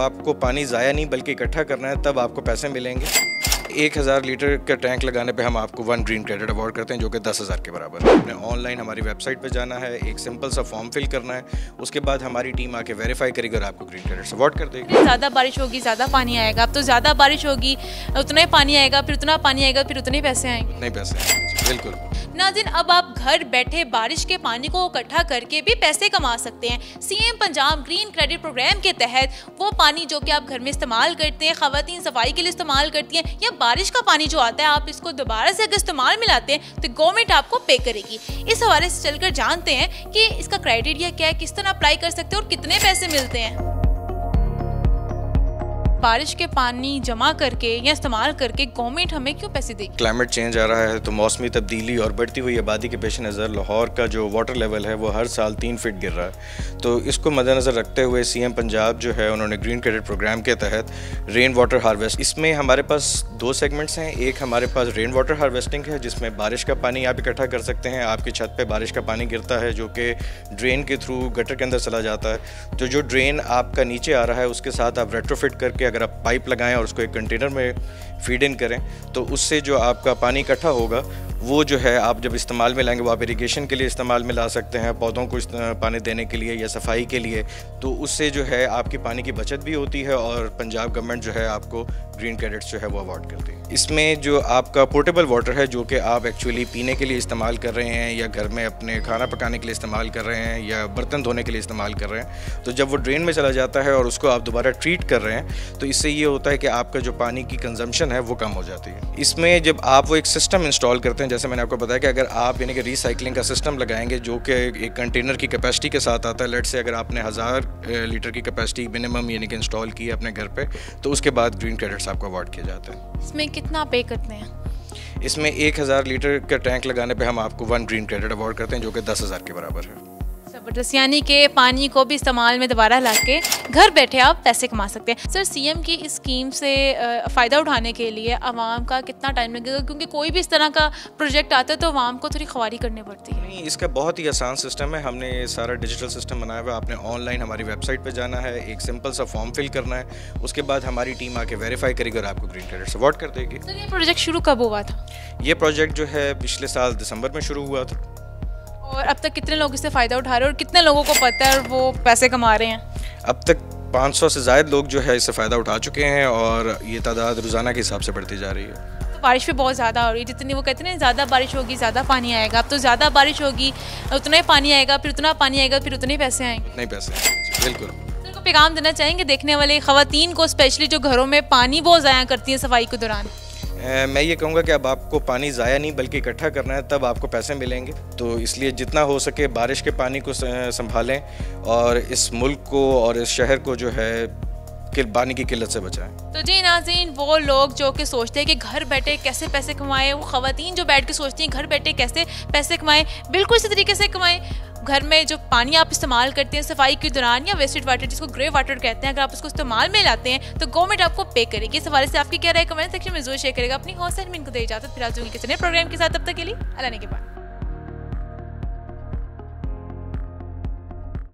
आपको पानी ज़ाया नहीं बल्कि इकट्ठा करना है, तब आपको पैसे मिलेंगे। 1000 लीटर का टैंक लगाने पे हम आपको 1 ग्रीन क्रेडिट अवार्ड करते हैं, जो कि 10,000 के बराबर है। आपने ऑनलाइन हमारी वेबसाइट पे जाना है, एक सिंपल सा फॉर्म फिल करना है, उसके बाद हमारी टीम आके वेरीफाई करेगी और आपको ग्रीन क्रेडिट्स अवार्ड कर देगी। ज़्यादा बारिश होगी ज़्यादा पानी आएगा, अब तो ज़्यादा बारिश होगी उतना ही पानी आएगा, फिर उतना पानी आएगा, फिर उतने ही पैसे आएंगे। नहीं पैसे आएंगे, बिल्कुल। नाज़रीन, अब आप घर बैठे बारिश के पानी को इकट्ठा करके भी पैसे कमा सकते हैं। CM Punjab green credit programme के तहत वो पानी जो कि आप घर में इस्तेमाल करते हैं, ख़वातीन सफाई के लिए इस्तेमाल करती हैं, या बारिश का पानी जो आता है आप इसको दोबारा से अगर इस्तेमाल में लाते हैं तो गवर्नमेंट आपको पे करेगी। इस हवाले से चलकर जानते हैं कि इसका क्राइटेरिया क्या है, किस तरह अप्लाई कर सकते हैं और कितने पैसे मिलते हैं। बारिश के पानी जमा करके या इस्तेमाल करके गवर्नमेंट हमें क्यों पैसे देगी? क्लाइमेट चेंज आ रहा है तो मौसमी तब्दीली और बढ़ती हुई आबादी के पेश नज़र लाहौर का जो वाटर लेवल है वो हर साल 3 फीट गिर रहा है। तो इसको मद्देनज़र रखते हुए सीएम पंजाब जो है उन्होंने ग्रीन क्रेडिट प्रोग्राम के तहत रेन वाटर हार्वेस्ट, इसमें हमारे पास 2 सेगमेंट्स हैं। एक हमारे पास रेन वाटर हार्वेस्टिंग है जिसमें बारिश का पानी आप इकट्ठा कर सकते हैं। आपकी छत पर बारिश का पानी गिरता है जो कि ड्रेन के थ्रू गटर के अंदर चला जाता है। तो जो ड्रेन आपका नीचे आ रहा है उसके साथ आप रेट्रोफिट करके अगर आप पाइप लगाएं और उसको एक कंटेनर में फीड इन करें तो उससे जो आपका पानी इकट्ठा होगा वो जो है आप जब इस्तेमाल में लाएंगे वो आप इरिगेशन के लिए इस्तेमाल में ला सकते हैं, पौधों को पानी देने के लिए या सफाई के लिए। तो उससे जो है आपकी पानी की बचत भी होती है और पंजाब गवर्नमेंट जो है आपको ग्रीन क्रेडिट्स जो है वो अवार्ड करती है। इसमें जो आपका पोर्टेबल वाटर है जो कि आप एक्चुअली पीने के लिए इस्तेमाल कर रहे हैं या घर में अपने खाना पकाने के लिए इस्तेमाल कर रहे हैं या बर्तन धोने के लिए इस्तेमाल कर रहे हैं, तो जब वो ड्रेन में चला जाता है और उसको आप दोबारा ट्रीट कर रहे हैं तो इससे ये होता है कि आपका जो पानी की कंजम्पशन है वो कम हो जाती है। इसमें जब आप वो एक सिस्टम इंस्टॉल करते हैं, जैसे मैंने आपको बताया कि अगर आप यानी कि रिसाइकलिंग का सिस्टम लगाएंगे जो कि एक कंटेनर की कैपेसिटी के साथ आता है, लेट से अगर आपने 1000 लीटर की कैपेसिटी मिनिमम यानी कि इंस्टॉल की है अपने घर पे, तो उसके बाद ग्रीन क्रेडिट्स आपको अवार्ड किया जाता है। इसमें कितना पे करते हैं? इसमें 1000 लीटर का टैंक लगाने पे हम आपको 1 ग्रीन क्रेडिट अवार्ड करते हैं जो कि 10,000 के बराबर है। ज़बरदस्त, यानी कि पानी को भी इस्तेमाल में दोबारा लाके घर बैठे आप पैसे कमा सकते हैं। सर, सीएम की इस स्कीम से फ़ायदा उठाने के लिए आवाम का कितना टाइम लगेगा, क्योंकि कोई भी इस तरह का प्रोजेक्ट आता है तो आवाम को थोड़ी ख्वारी करनी पड़ती है? नहीं, इसका बहुत ही आसान सिस्टम है। हमने सारा डिजिटल सिस्टम बनाया हुआ है। आपने ऑनलाइन हमारी वेबसाइट पर जाना है, एक सिंपल सा फॉर्म फिल करना है, उसके बाद हमारी टीम आके वेरीफाई करेगी और आपको ग्रीन क्रेडिट्स अवार्ड कर देगी। सर, ये प्रोजेक्ट शुरू कब हुआ था? ये प्रोजेक्ट जो है पिछले साल दिसंबर में शुरू हुआ था। और अब तक कितने लोग इससे फ़ायदा उठा रहे हैं और कितने लोगों को पता है और वो पैसे कमा रहे हैं? अब तक 500 से ज़ायद लोग जो है इससे फ़ायदा उठा चुके हैं और ये तादाद रोज़ाना के हिसाब से बढ़ती जा रही है। तो बारिश भी बहुत ज़्यादा हो रही है, जितनी वो कहते हैं ज़्यादा बारिश होगी ज़्यादा पानी आएगा, अब तो ज़्यादा बारिश होगी उतना ही पानी आएगा, फिर उतना पानी आएगा, फिर उतने ही पैसे आएंगे। नहीं पैसे आएंगे, बिल्कुल। तो उनको पैगाम देना चाहेंगे देखने वाले ख़वातीन को, स्पेशली जो घरों में पानी बहुत ज़ाया करती हैं सफाई के दौरान? मैं ये कहूँगा कि अब आपको पानी ज़ाया नहीं बल्कि इकट्ठा करना है, तब आपको पैसे मिलेंगे। तो इसलिए जितना हो सके बारिश के पानी को संभालें और इस मुल्क को और इस शहर को जो है पानी की किल्लत से बचाएं। तो जी नाज़रीन, वो लोग जो कि सोचते हैं कि घर बैठे कैसे पैसे कमाएं, वो ख़वातीन जो बैठ के सोचती हैं घर बैठे कैसे पैसे कमाएं, बिल्कुल इसी तरीके से कमाएं। घर में जो पानी आप इस्तेमाल करते हैं सफाई के दौरान या वेस्टेड वाटर जिसको ग्रे वाटर कहते हैं, अगर आप उसको इस्तेमाल में लाते हैं तो गवर्नमेंट आपको पे करेगी। इस हवाले से आपकी क्या राय कमेंट सेक्शन में जरूर शेयर करेगा। अपनी हौसला में इनको दे इजाजत, फिर आज किसी नए प्रोग्राम के साथ, तब तक के लिए अल्लाह ने के बाद।